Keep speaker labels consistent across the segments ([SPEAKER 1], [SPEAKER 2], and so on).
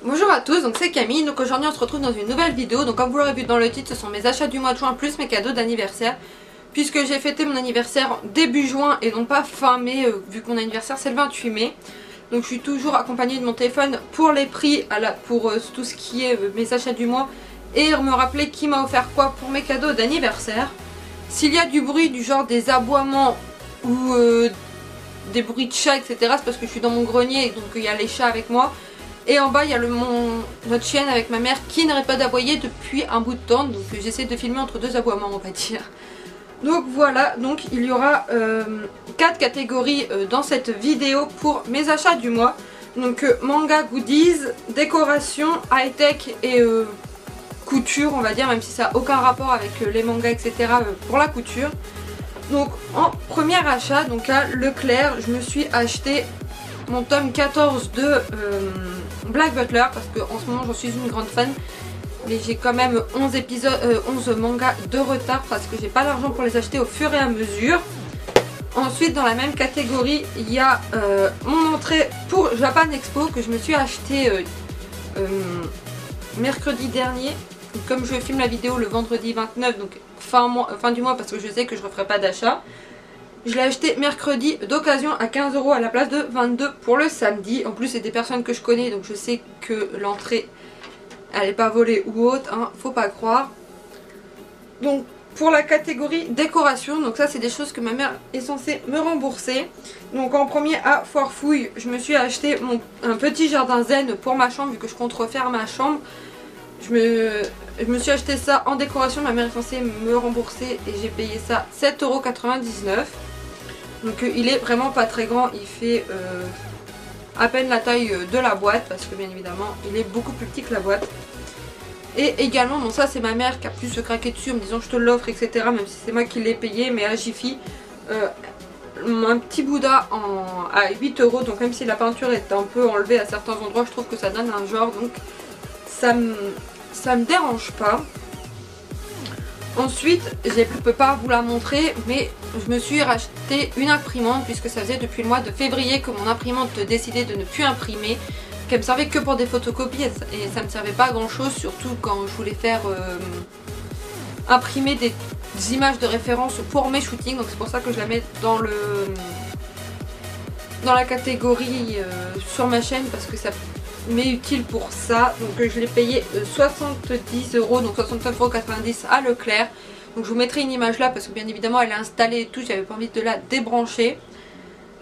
[SPEAKER 1] Bonjour à tous, donc c'est Camille, donc aujourd'hui on se retrouve dans une nouvelle vidéo. Donc comme vous l'aurez vu dans le titre, ce sont mes achats du mois de juin plus mes cadeaux d'anniversaire. Puisque j'ai fêté mon anniversaire début juin et non pas fin mai, vu que mon anniversaire c'est le 28 mai. Donc je suis toujours accompagnée de mon téléphone pour les prix, pour tout ce qui est mes achats du mois. Et me rappeler qui m'a offert quoi pour mes cadeaux d'anniversaire. S'il y a du bruit du genre des aboiements ou des bruits de chats etc, c'est parce que je suis dans mon grenier, donc il y a les chats avec moi. Et en bas il y a notre chienne avec ma mère qui n'arrête pas d'aboyer depuis un bout de temps. Donc j'essaie de filmer entre deux aboiements on va dire. Donc voilà, donc il y aura 4 catégories dans cette vidéo pour mes achats du mois. Donc manga, goodies, décoration, high-tech et couture on va dire, même si ça n'a aucun rapport avec les mangas etc pour la couture. Donc en premier achat, donc à Leclerc, je me suis acheté mon tome 14 de Black Butler parce qu'en ce moment j'en suis une grande fan. Mais j'ai quand même 11 mangas de retard parce que j'ai pas l'argent pour les acheter au fur et à mesure. Ensuite dans la même catégorie il y a mon entrée pour Japan Expo que je me suis acheté mercredi dernier. Donc, comme je filme la vidéo le vendredi 29, donc fin du mois parce que je sais que je ne referai pas d'achat. Je l'ai acheté mercredi d'occasion à 15 € à la place de 22 pour le samedi. En plus c'est des personnes que je connais donc je sais que l'entrée elle n'est pas volée ou autre, hein, faut pas croire. Donc pour la catégorie décoration, donc ça c'est des choses que ma mère est censée me rembourser. Donc en premier à Foire Fouille, je me suis acheté un petit jardin zen pour ma chambre vu que je compte refaire ma chambre. Je me suis acheté ça en décoration, ma mère est censée me rembourser et j'ai payé ça 7,99 €. Donc il est vraiment pas très grand, il fait à peine la taille de la boîte parce que bien évidemment il est beaucoup plus petit que la boîte. Et également, bon ça c'est ma mère qui a pu se craquer dessus en me disant je te l'offre etc, même si c'est moi qui l'ai payé, mais à Jiffy un petit Bouddha à 8 €, donc même si la peinture est un peu enlevée à certains endroits, je trouve que ça donne un genre, donc ça me dérange pas. Ensuite, je ne peux pas vous la montrer, mais je me suis racheté une imprimante puisque ça faisait depuis le mois de février que mon imprimante décidait de ne plus imprimer, qu'elle me servait que pour des photocopies et ça me servait pas à grand chose, surtout quand je voulais faire imprimer des images de référence pour mes shootings. Donc c'est pour ça que je la mets dans la catégorie sur ma chaîne parce que ça m'est utile pour ça. Donc je l'ai payé 70 €, donc 69,90 € à Leclerc. Donc je vous mettrai une image là parce que bien évidemment elle est installée et tout, j'avais pas envie de la débrancher.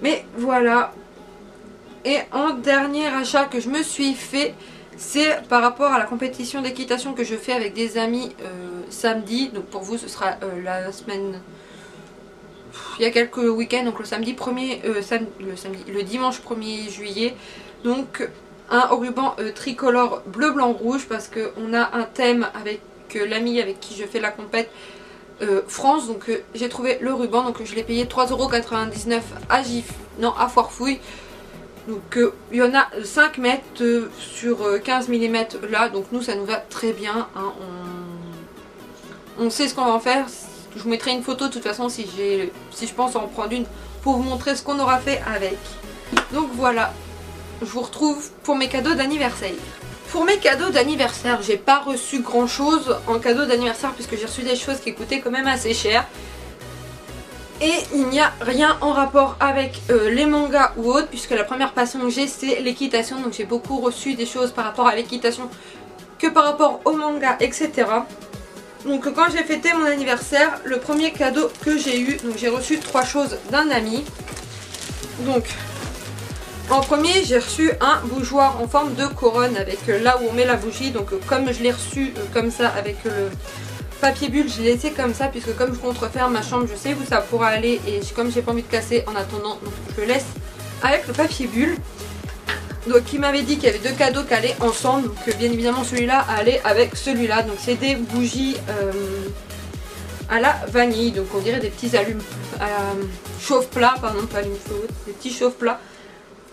[SPEAKER 1] Mais voilà. Et un dernier achat que je me suis fait, c'est par rapport à la compétition d'équitation que je fais avec des amis samedi. Donc pour vous ce sera la semaine, il y a quelques week-ends, donc le dimanche 1er juillet. Donc un ruban tricolore bleu blanc rouge parce qu'on a un thème avec l'ami avec qui je fais la compète France. Donc j'ai trouvé le ruban, donc je l'ai payé 3,99 € à Foire Fouille. Donc il y en a 5 mètres sur 15 mm là, donc nous ça nous va très bien, hein. On sait ce qu'on va en faire. Je vous mettrai une photo de toute façon si je pense en prendre une pour vous montrer ce qu'on aura fait avec. Donc voilà, je vous retrouve pour mes cadeaux d'anniversaire. Pour mes cadeaux d'anniversaire, j'ai pas reçu grand chose en cadeau d'anniversaire puisque j'ai reçu des choses qui coûtaient quand même assez cher. Et il n'y a rien en rapport avec les mangas ou autres, puisque la première passion que j'ai c'est l'équitation. Donc j'ai beaucoup reçu des choses par rapport à l'équitation que par rapport au manga etc. Donc quand j'ai fêté mon anniversaire, le premier cadeau que j'ai eu, donc j'ai reçu 3 choses d'un ami. Donc en premier j'ai reçu un bougeoir en forme de couronne avec là où on met la bougie. Donc comme je l'ai reçu comme ça avec le papier bulle, je l'ai laissé comme ça puisque comme je compte refaire ma chambre, je sais où ça pourra aller et comme j'ai pas envie de casser en attendant, donc je le laisse avec le papier bulle. Donc il m'avait dit qu'il y avait 2 cadeaux qui allaient ensemble, donc bien évidemment celui-là allait avec celui-là. Donc c'est des bougies à la vanille, donc on dirait des petits allumes chauffe-plat, pardon pas allume feu, des petits chauffe-plats.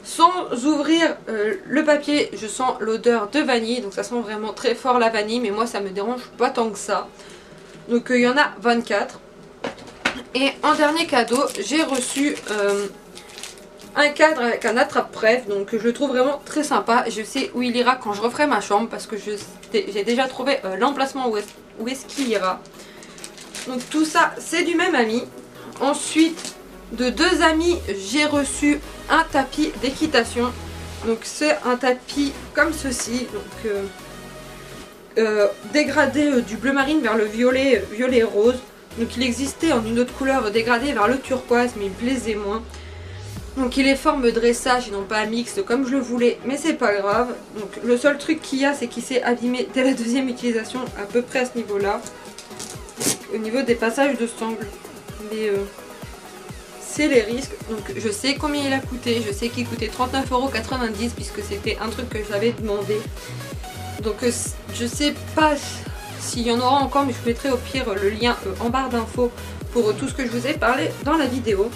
[SPEAKER 1] Sans ouvrir le papier, je sens l'odeur de vanille, donc ça sent vraiment très fort la vanille, mais moi ça me dérange pas tant que ça. Donc il y en a 24. Et en dernier cadeau, j'ai reçu un cadre avec un attrape-bref, donc je le trouve vraiment très sympa. Je sais où il ira quand je referai ma chambre parce que j'ai déjà trouvé l'emplacement où est-ce qu'il ira. Donc tout ça c'est du même ami. Ensuite de deux amis j'ai reçu un tapis d'équitation. Donc c'est un tapis comme ceci, donc dégradé du bleu marine vers le violet rose. Donc il existait en une autre couleur dégradée vers le turquoise mais il me plaisait moins. Donc il est forme dressage et non pas mixte comme je le voulais, mais c'est pas grave. Donc le seul truc qu'il y a c'est qu'il s'est abîmé dès la deuxième utilisation à peu près à ce niveau là. Au niveau des passages de sangle. Mais c'est les risques. Donc je sais combien il a coûté, je sais qu'il coûtait 39,90 € puisque c'était un truc que j'avais demandé. Donc je sais pas s'il y en aura encore mais je mettrai au pire le lien en barre d'infos pour tout ce que je vous ai parlé dans la vidéo.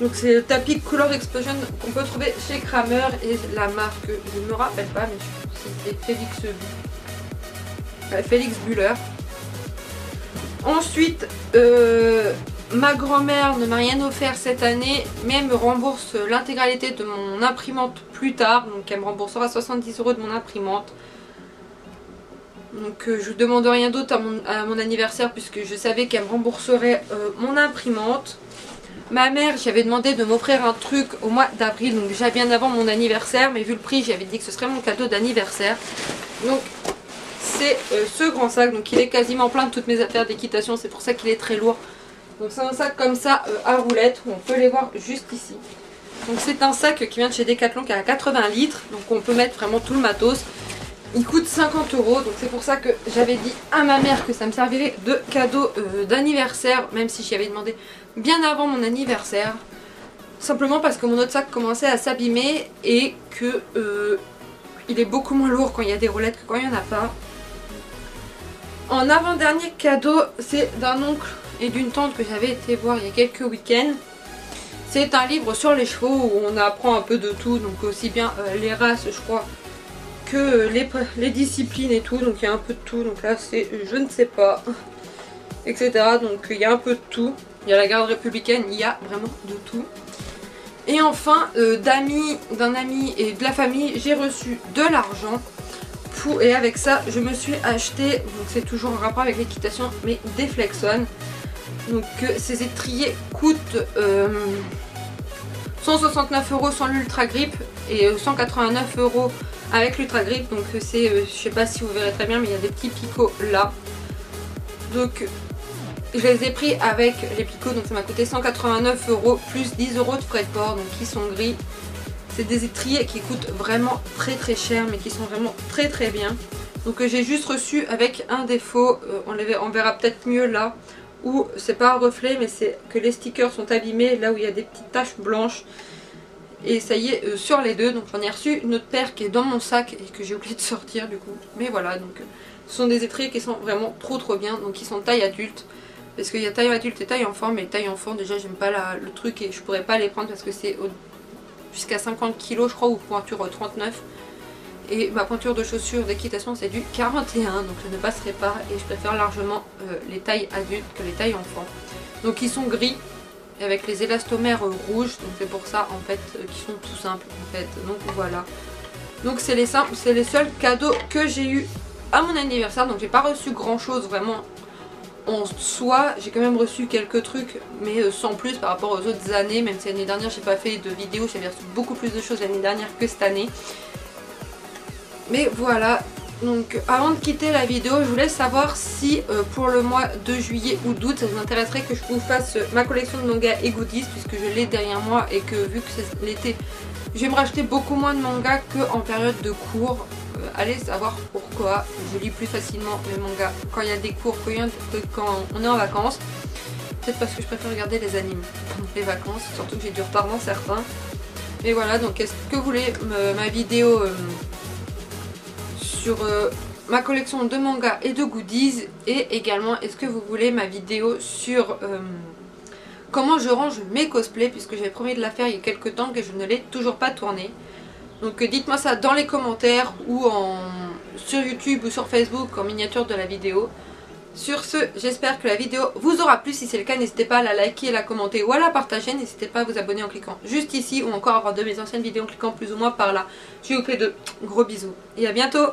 [SPEAKER 1] Donc c'est le tapis Color Explosion qu'on peut trouver chez Kramer et la marque, je ne me rappelle pas mais je pense que c'était Félix Buller. Ensuite, ma grand-mère ne m'a rien offert cette année mais elle me rembourse l'intégralité de mon imprimante plus tard. Donc elle me remboursera 70 € de mon imprimante. Donc je ne demande rien d'autre à mon anniversaire puisque je savais qu'elle me rembourserait mon imprimante. Ma mère, j'avais demandé de m'offrir un truc au mois d'avril, donc déjà bien avant mon anniversaire, mais vu le prix, j'avais dit que ce serait mon cadeau d'anniversaire. Donc c'est ce grand sac, donc il est quasiment plein de toutes mes affaires d'équitation, c'est pour ça qu'il est très lourd. Donc c'est un sac comme ça à roulettes, on peut les voir juste ici. Donc c'est un sac qui vient de chez Decathlon qui a 80 litres, donc on peut mettre vraiment tout le matos. Il coûte 50 €, donc c'est pour ça que j'avais dit à ma mère que ça me servirait de cadeau d'anniversaire, même si j'y avais demandé bien avant mon anniversaire. Simplement parce que mon autre sac commençait à s'abîmer et que il est beaucoup moins lourd quand il y a des roulettes que quand il n'y en a pas. En avant-dernier cadeau, c'est d'un oncle et d'une tante que j'avais été voir il y a quelques week-ends. C'est un livre sur les chevaux où on apprend un peu de tout, donc aussi bien les races, je crois, que les disciplines et tout, donc il y a un peu de tout. Donc là c'est je ne sais pas, etc. Donc il y a un peu de tout. Il y a la garde républicaine, il y a vraiment de tout. Et enfin d'un ami et de la famille j'ai reçu de l'argent et avec ça je me suis acheté, donc c'est toujours en rapport avec l'équitation, mais des Flexon. Donc ces étriers coûtent 169 € sans l'ultra grip et 189 € avec l'ultra grip. Donc c'est, je sais pas si vous verrez très bien mais il y a des petits picots là. Donc je les ai pris avec les picots, donc ça m'a coûté 189 € plus 10 € de frais de port, donc qui sont gris. C'est des étriers qui coûtent vraiment très cher mais qui sont vraiment très bien. Donc j'ai juste reçu avec un défaut, on verra peut-être mieux là, où c'est pas un reflet mais c'est que les stickers sont abîmés là où il y a des petites taches blanches. Et ça y est sur les deux, donc j'en ai reçu une autre paire qui est dans mon sac et que j'ai oublié de sortir du coup. Mais voilà, donc ce sont des étriers qui sont vraiment trop bien, donc ils sont taille adulte. Parce qu'il y a taille adulte et taille enfant, mais taille enfant déjà j'aime pas le truc et je pourrais pas les prendre parce que c'est jusqu'à 50 kg je crois, ou pointure 39. Et ma pointure de chaussures d'équitation c'est du 41, donc je ne passerai pas et je préfère largement les tailles adultes que les tailles enfants. Donc ils sont gris avec les élastomères rouges, donc c'est pour ça en fait qu'ils sont tout simples en fait. Donc voilà. Donc c'est les seuls cadeaux que j'ai eu à mon anniversaire, donc j'ai pas reçu grand chose vraiment en soi. J'ai quand même reçu quelques trucs mais sans plus par rapport aux autres années, même si l'année dernière j'ai pas fait de vidéo, j'avais reçu beaucoup plus de choses l'année dernière que cette année. Mais voilà, donc avant de quitter la vidéo je voulais savoir si pour le mois de juillet ou d'août ça vous intéresserait que je vous fasse ma collection de mangas et goodies, puisque je l'ai derrière moi et que vu que c'est l'été je vais me racheter beaucoup moins de mangas qu'en période de cours. Allez savoir pourquoi, je lis plus facilement mes mangas quand il y a des cours que quand on est en vacances. Peut-être parce que je préfère regarder les animes pendant les vacances, surtout que j'ai du retard dans certains. Mais voilà, donc est-ce que vous voulez ma vidéo sur ma collection de mangas et de goodies, et également est-ce que vous voulez ma vidéo sur comment je range mes cosplays, puisque j'avais promis de la faire il y a quelques temps que je ne l'ai toujours pas tournée. Donc dites-moi ça dans les commentaires ou sur YouTube ou sur Facebook en miniature de la vidéo. Sur ce, j'espère que la vidéo vous aura plu. Si c'est le cas, n'hésitez pas à la liker, la commenter ou à la partager. N'hésitez pas à vous abonner en cliquant juste ici ou encore à voir de mes anciennes vidéos en cliquant plus ou moins par là. Je vous fais de gros bisous et à bientôt.